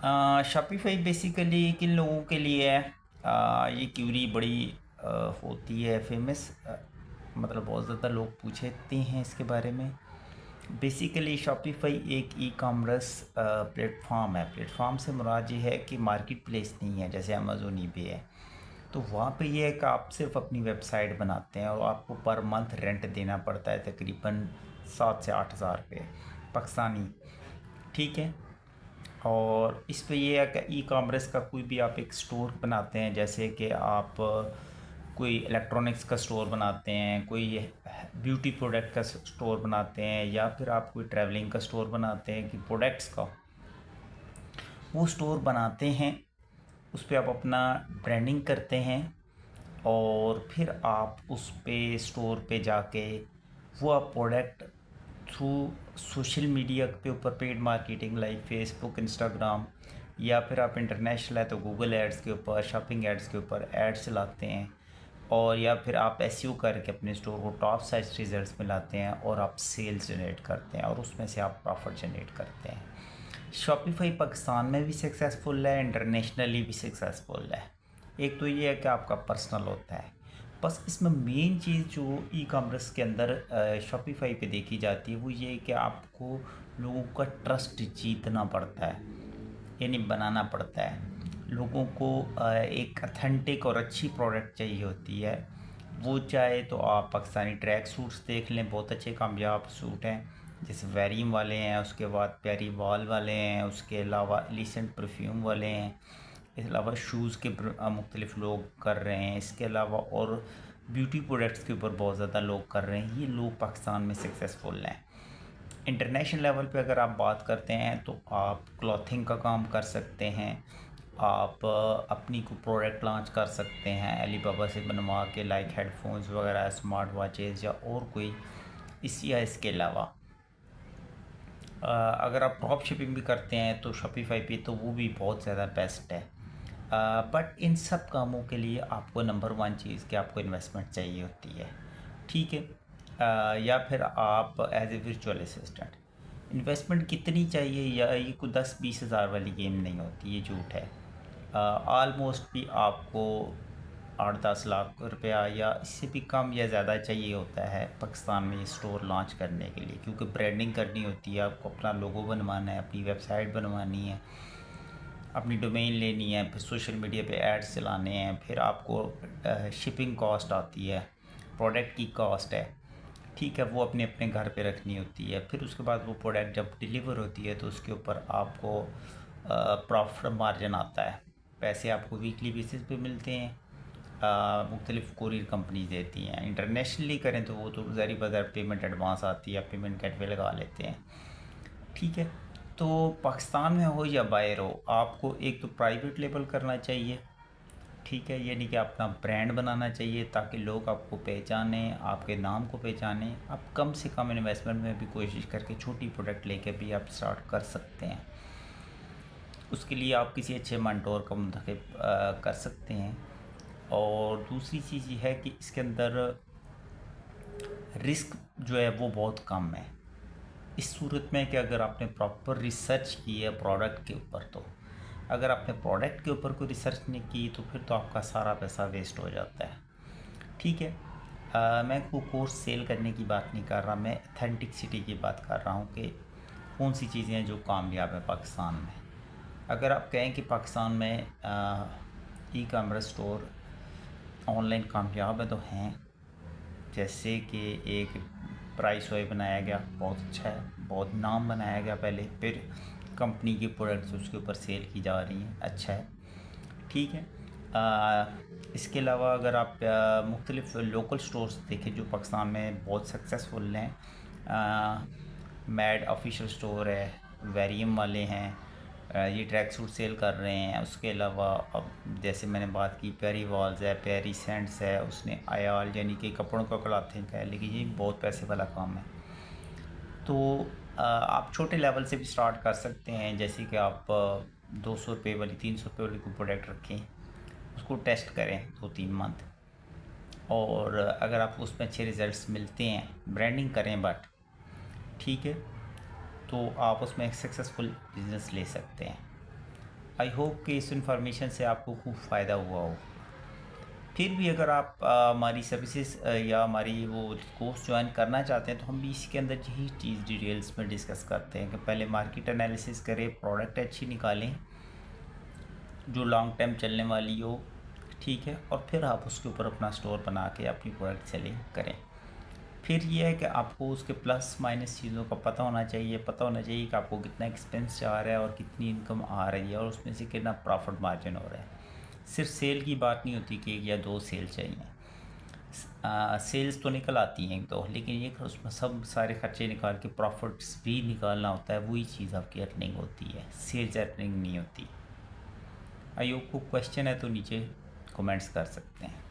Shopify basically किन लोगों के लिए है? ये क्यूरी बड़ी होती है फेमस, मतलब बहुत ज़्यादा लोग पूछते हैं इसके बारे में। बेसिकली शॉपिफ़ाई एक ई कॉमर्स प्लेटफॉर्म है। प्लेटफॉर्म से मुराद ये है कि मार्केट प्लेस नहीं है जैसे अमेज़ोन ईबे है। तो वहाँ पे ये है कि आप सिर्फ अपनी वेबसाइट बनाते हैं और आपको पर मंथ रेंट देना पड़ता है तकरीबन 7 से 8 हज़ार रुपये पाकिस्तानी। ठीक है। और इस पे ये है कि ई कॉमर्स का कोई भी आप एक स्टोर बनाते हैं, जैसे कि आप कोई इलेक्ट्रॉनिक्स का स्टोर बनाते हैं, कोई ब्यूटी प्रोडक्ट का स्टोर बनाते हैं, या फिर आप कोई ट्रैवलिंग का स्टोर बनाते हैं कि प्रोडक्ट्स का वो स्टोर बनाते हैं। उस पर आप अपना ब्रांडिंग करते हैं और फिर आप उस पे स्टोर पे जाके वो आप प्रोडक्ट थ्रू सोशल मीडिया पे ऊपर paid marketing like Facebook, Instagram, या फिर आप इंटरनेशनल है तो गूगल एड्स के ऊपर, शॉपिंग एड्स के ऊपर एड्स चलाते हैं, और या फिर आप एसईओ करके अपने स्टोर को टॉप सर्च रिजल्ट्स में लाते हैं और आप सेल्स जनरेट करते हैं और उसमें से आप प्रॉफिट जनरेट करते हैं। शॉपिफाई पाकिस्तान में भी सक्सेसफुल है, इंटरनेशनली भी सक्सेसफुल है। एक तो ये है कि आपका पर्सनल होता है। बस इसमें मेन चीज़ जो ई कॉमर्स के अंदर शॉपिफाई पे देखी जाती है वो ये है कि आपको लोगों का ट्रस्ट जीतना पड़ता है, यानी बनाना पड़ता है। लोगों को एक अथेंटिक और अच्छी प्रोडक्ट चाहिए होती है। वो चाहे तो आप पाकिस्तानी ट्रैक सूट्स देख लें, बहुत अच्छे कामयाब सूट हैं, जैसे वेरीम वाले हैं, उसके बाद प्यारी वॉल वाले हैं, उसके अलावा एलिसेंट परफ्यूम वाले हैं, इसके अलावा शूज़ के मुख्तलिफ लोग कर रहे हैं, इसके अलावा और ब्यूटी प्रोडक्ट्स के ऊपर बहुत ज़्यादा लोग कर रहे हैं। ये लोग पाकिस्तान में सक्सेसफुल हैं। इंटरनेशनल लेवल पे अगर आप बात करते हैं तो आप क्लॉथिंग का काम कर सकते हैं, आप अपनी को प्रोडक्ट लॉन्च कर सकते हैं अलीबाबा से बनवा के, लाइक हेडफोन्स वगैरह, स्मार्ट वॉचेज़ या और कोई इस या इसके अलावा अगर आप ड्रॉप शिपिंग भी करते हैं तो शॉपिफाई पे तो वो भी बहुत ज़्यादा बेस्ट है। बट इन सब कामों के लिए आपको नंबर वन चीज़ कि आपको इन्वेस्टमेंट चाहिए होती है। ठीक है। या फिर आप as a virtual assistant investment कितनी चाहिए, या ये कोई 10-20 हज़ार वाली गेम नहीं होती, ये झूठ है। ऑलमोस्ट भी आपको 8-10 लाख रुपया या इससे भी कम या ज़्यादा चाहिए होता है पाकिस्तान में स्टोर लॉन्च करने के लिए, क्योंकि ब्रांडिंग करनी होती है, आपको अपना लोगो बनवाना है, अपनी वेबसाइट बनवानी है, अपनी डोमेन लेनी है, फिर सोशल मीडिया पे एड्स चलाने हैं, फिर आपको शिपिंग कॉस्ट आती है, प्रोडक्ट की कॉस्ट है। ठीक है, वो अपने अपने घर पे रखनी होती है। फिर उसके बाद वो प्रोडक्ट जब डिलीवर होती है तो उसके ऊपर आपको प्रॉफिट मार्जिन आता है। पैसे आपको वीकली बेसिस पे मिलते हैं। मुख्तलिफ़ कोरियर कंपनी देती हैं। इंटरनेशनली करें तो वो तो ज़ाहिर बगैर पेमेंट एडवांस आती है, पेमेंट गेटवे लगा लेते हैं। ठीक है। तो पाकिस्तान में हो या बाहर हो, आपको एक तो प्राइवेट लेबल करना चाहिए। ठीक है, यानी कि अपना ब्रांड बनाना चाहिए ताकि लोग आपको पहचानें, आपके नाम को पहचानें। आप कम से कम इन्वेस्टमेंट में भी कोशिश करके छोटी प्रोडक्ट लेके भी आप स्टार्ट कर सकते हैं। उसके लिए आप किसी अच्छे मेंटोर का मुंतखब कर सकते हैं। और दूसरी चीज़ ये है कि इसके अंदर रिस्क जो है वो बहुत कम है, इस सूरत में कि अगर आपने प्रॉपर रिसर्च की है प्रोडक्ट के ऊपर। तो अगर आपने प्रोडक्ट के ऊपर कोई रिसर्च नहीं की तो फिर तो आपका सारा पैसा वेस्ट हो जाता है। ठीक है। मैं कोई कोर्स सेल करने की बात नहीं कर रहा, मैं अथेंटिसिटी की बात कर रहा हूँ कि कौन सी चीज़ें हैं जो कामयाब है पाकिस्तान में। अगर आप कहें कि पाकिस्तान में ई कॉमर्स स्टोर ऑनलाइन कामयाब है तो हैं, जैसे कि एक प्राइस वाई बनाया गया, बहुत अच्छा है, बहुत नाम बनाया गया पहले, फिर कंपनी की प्रोडक्ट्स उसके ऊपर सेल की जा रही हैं, अच्छा है। ठीक है। इसके अलावा अगर आप मुख्तलिफ़ लोकल स्टोर्स देखें जो पाकिस्तान में बहुत सक्सेसफुल हैं, मैड ऑफिशियल स्टोर है, वेरियम वाले हैं, ये ट्रैक सूट सेल कर रहे हैं। उसके अलावा अब जैसे मैंने बात की, पेरी वॉल्स है, पेरी सेंट्स है, उसने आयाल यानी कि कपड़ों का क्लॉथिंग है, लेकिन ये बहुत पैसे वाला काम है। तो आप छोटे लेवल से भी स्टार्ट कर सकते हैं, जैसे कि आप 200 रुपये वाली, 300 रुपये वाली कोई प्रोडक्ट रखें, उसको टेस्ट करें 2-3 मंथ, और अगर आपको उसमें अच्छे रिज़ल्ट्स मिलते हैं, ब्रांडिंग करें बट ठीक है, तो आप उसमें एक सक्सेसफुल बिज़नेस ले सकते हैं। आई होप कि इस इन्फॉर्मेशन से आपको खूब फ़ायदा हुआ हो। फिर भी अगर आप हमारी सर्विसेज या हमारी वो कोर्स ज्वाइन करना चाहते हैं तो हम भी इसके अंदर यही चीज़ डिटेल्स में डिस्कस करते हैं कि पहले मार्केट एनालिसिस करें, प्रोडक्ट अच्छी निकालें जो लॉन्ग टाइम चलने वाली हो, ठीक है, और फिर आप उसके ऊपर अपना स्टोर बना के अपनी प्रोडक्ट सेलिंग करें। फिर ये है कि आपको उसके प्लस माइनस चीज़ों का पता होना चाहिए कि आपको कितना एक्सपेंस जा रहा है और कितनी इनकम आ रही है और उसमें से कितना प्रॉफिट मार्जिन हो रहा है। सिर्फ सेल की बात नहीं होती कि 1 या 2 सेल चाहिए। सेल्स तो निकल आती हैं तो, लेकिन ये उसमें सब सारे खर्चे निकाल के प्रॉफिट्स भी निकालना होता है, वही चीज़ आपकी अर्निंग होती है, सेल्स अर्निंग नहीं होती। आई होप को क्वेश्चन है तो नीचे कमेंट्स कर सकते हैं।